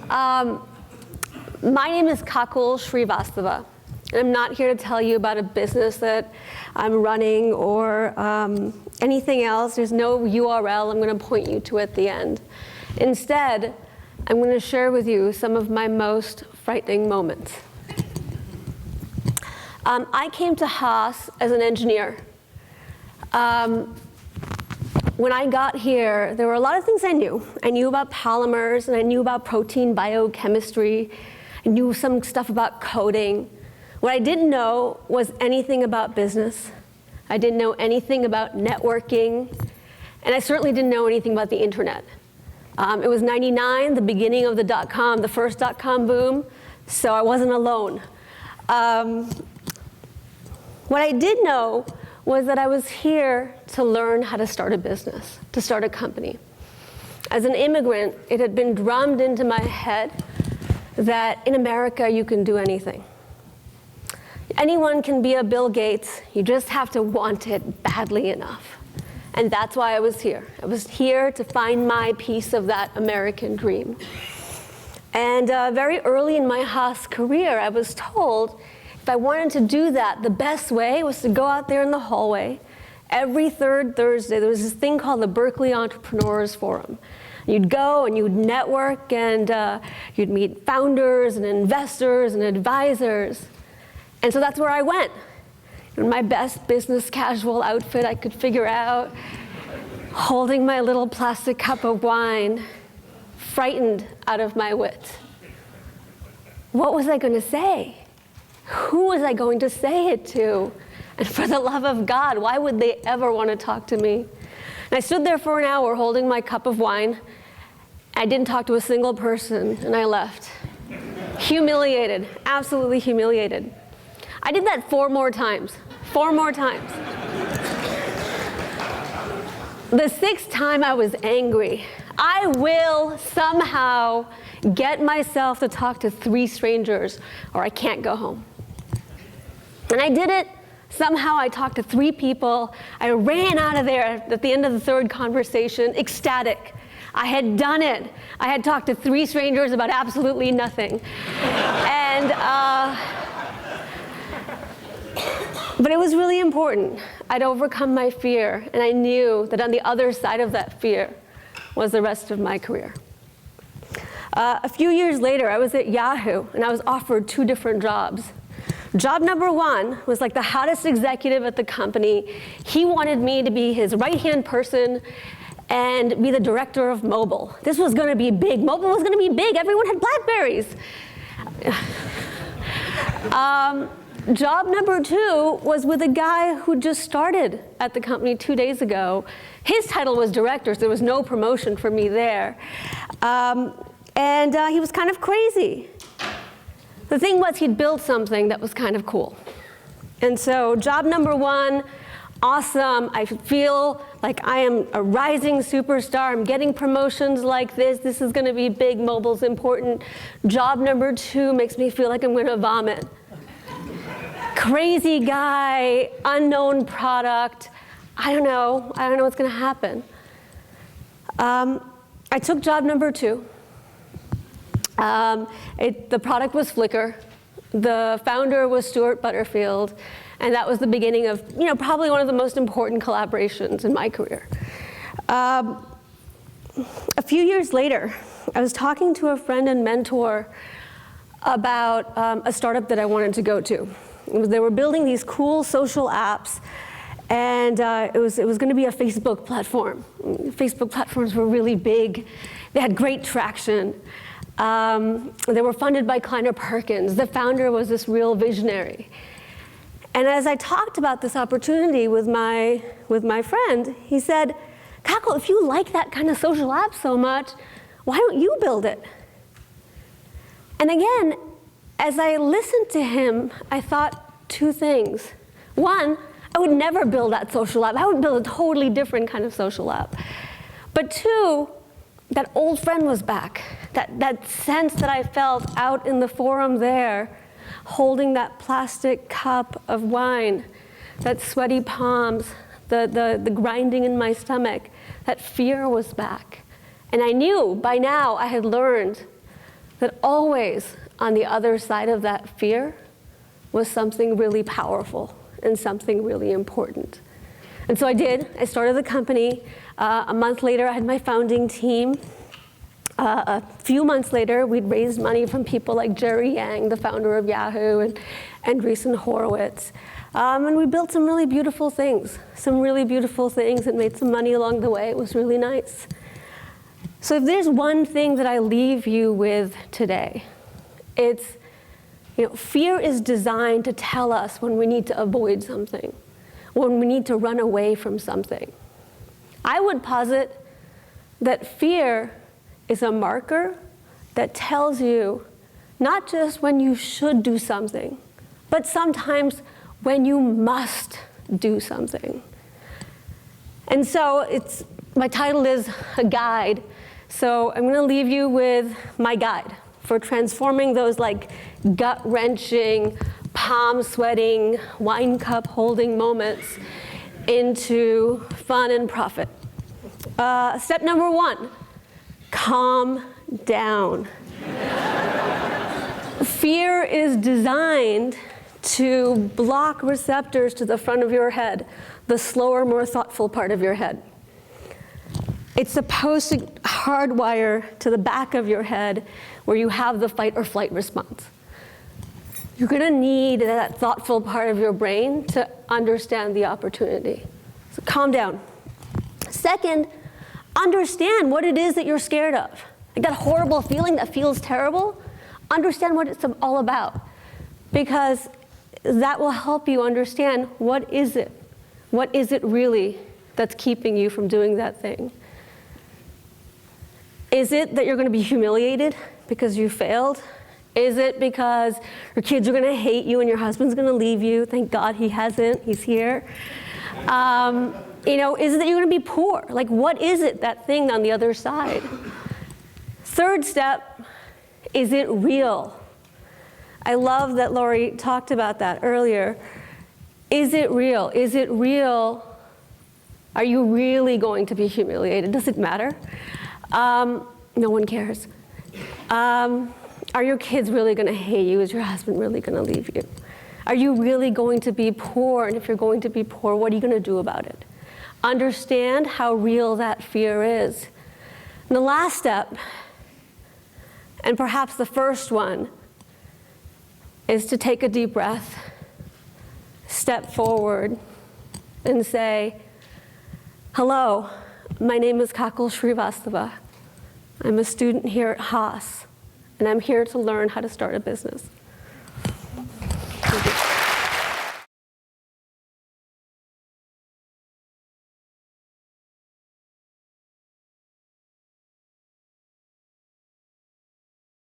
My name is Kakul Srivastava, and I'm not here to tell you about a business that I'm running or anything else. There's no URL I'm going to point you to at the end. Instead, I'm going to share with you some of my most frightening moments. I came to Haas as an engineer. When I got here, there were a lot of things I knew. I knew about polymers, and I knew about protein biochemistry. I knew some stuff about coding. What I didn't know was anything about business. I didn't know anything about networking, and I certainly didn't know anything about the internet. It was '99, the beginning of the dot-com, the first dot-com boom, so I wasn't alone. What I did know was that I was here to learn how to start a business, to start a company. As an immigrant, it had been drummed into my head that in America you can do anything. Anyone can be a Bill Gates, you just have to want it badly enough. And that's why I was here. I was here to find my piece of that American dream. And very early in my Haas career, I was told if I wanted to do that, the best way was to go out there in the hallway. Every third Thursday, there was this thing called the Berkeley Entrepreneurs Forum. You'd go and you'd network, and you'd meet founders and investors and advisors. And so that's where I went. In my best business casual outfit I could figure out, holding my little plastic cup of wine, frightened out of my wits. What was I going to say? Who was I going to say it to? And for the love of God, why would they ever want to talk to me? And I stood there for an hour holding my cup of wine. I didn't talk to a single person, and I left. Humiliated, absolutely humiliated. I did that 4 more times. 4 more times. The 6th time I was angry. I will somehow get myself to talk to 3 strangers, or I can't go home. And I did it. Somehow I talked to 3 people. I ran out of there at the end of the 3rd conversation, ecstatic. I had done it. I had talked to 3 strangers about absolutely nothing. But it was really important. I'd overcome my fear, and I knew that on the other side of that fear was the rest of my career. A few years later, I was at Yahoo, and I was offered 2 different jobs. Job number 1 was like the hottest executive at the company. He wanted me to be his right-hand person and be the director of mobile. This was going to be big. Mobile was going to be big. Everyone had BlackBerries. Job number 2 was with a guy who just started at the company 2 days ago. His title was director, so there was no promotion for me there. He was kind of crazy. The thing was, he'd built something that was kind of cool. And so job number 1, awesome. I feel like I am a rising superstar. I'm getting promotions like this. This is going to be big. Mobile's important. Job number 2 makes me feel like I'm going to vomit. Crazy guy, unknown product. I don't know what's going to happen. I took job number 2. The product was Flickr. The founder was Stuart Butterfield, and that was the beginning of, probably one of the most important collaborations in my career. A few years later, I was talking to a friend and mentor about a startup that I wanted to go to. They were building these cool social apps, and it was going to be a Facebook platform. Facebook platforms were really big. They had great traction. They were funded by Kleiner Perkins. The founder was this real visionary. And as I talked about this opportunity with my friend, he said, Kakul, if you like that kind of social app so much, why don't you build it? And again, as I listened to him, I thought 2 things. 1, I would never build that social app. I would build a totally different kind of social app. But 2, that old friend was back. That sense that I felt out in the forum there, holding that plastic cup of wine, that sweaty palms, the grinding in my stomach, that fear was back. And I knew by now I had learned that always on the other side of that fear was something really powerful and something really important. And so I did. I started the company. A month later, I had my founding team. A few months later, we'd raised money from people like Jerry Yang, the founder of Yahoo, and Andreessen Horowitz. And we built some really beautiful things, and made some money along the way. It was really nice. So if there's one thing that I leave you with today, it's, fear is designed to tell us when we need to avoid something, when we need to run away from something. I would posit that fear is a marker that tells you not just when you should do something, but sometimes when you must do something. And so my title is a guide. So I'm going to leave you with my guide for transforming those like gut-wrenching, palm-sweating, wine cup-holding moments into fun and profit. Step number 1, calm down. Fear is designed to block receptors to the front of your head, the slower, more thoughtful part of your head. It's supposed to hardwire to the back of your head where you have the fight or flight response. You're going to need that thoughtful part of your brain to understand the opportunity. So calm down. Second, understand what it is that you're scared of. Like that horrible feeling that feels terrible, understand what it's all about. Because that will help you understand what is it really that's keeping you from doing that thing. Is it that you're going to be humiliated because you failed? Is it because your kids are going to hate you and your husband's going to leave you? Thank God he hasn't. He's here. Is it that you're going to be poor? Like, what is it, that thing on the other side? Third step, is it real? I love that Lori talked about that earlier. Is it real? Is it real? Are you really going to be humiliated? Does it matter? No one cares. Are your kids really going to hate you? Is your husband really going to leave you? Are you really going to be poor? And if you're going to be poor, what are you going to do about it? Understand how real that fear is. And the last step, and perhaps the first one, is to take a deep breath, step forward, and say, hello, my name is Kakul Srivastava. I'm a student here at Haas, and I'm here to learn how to start a business. Thank you.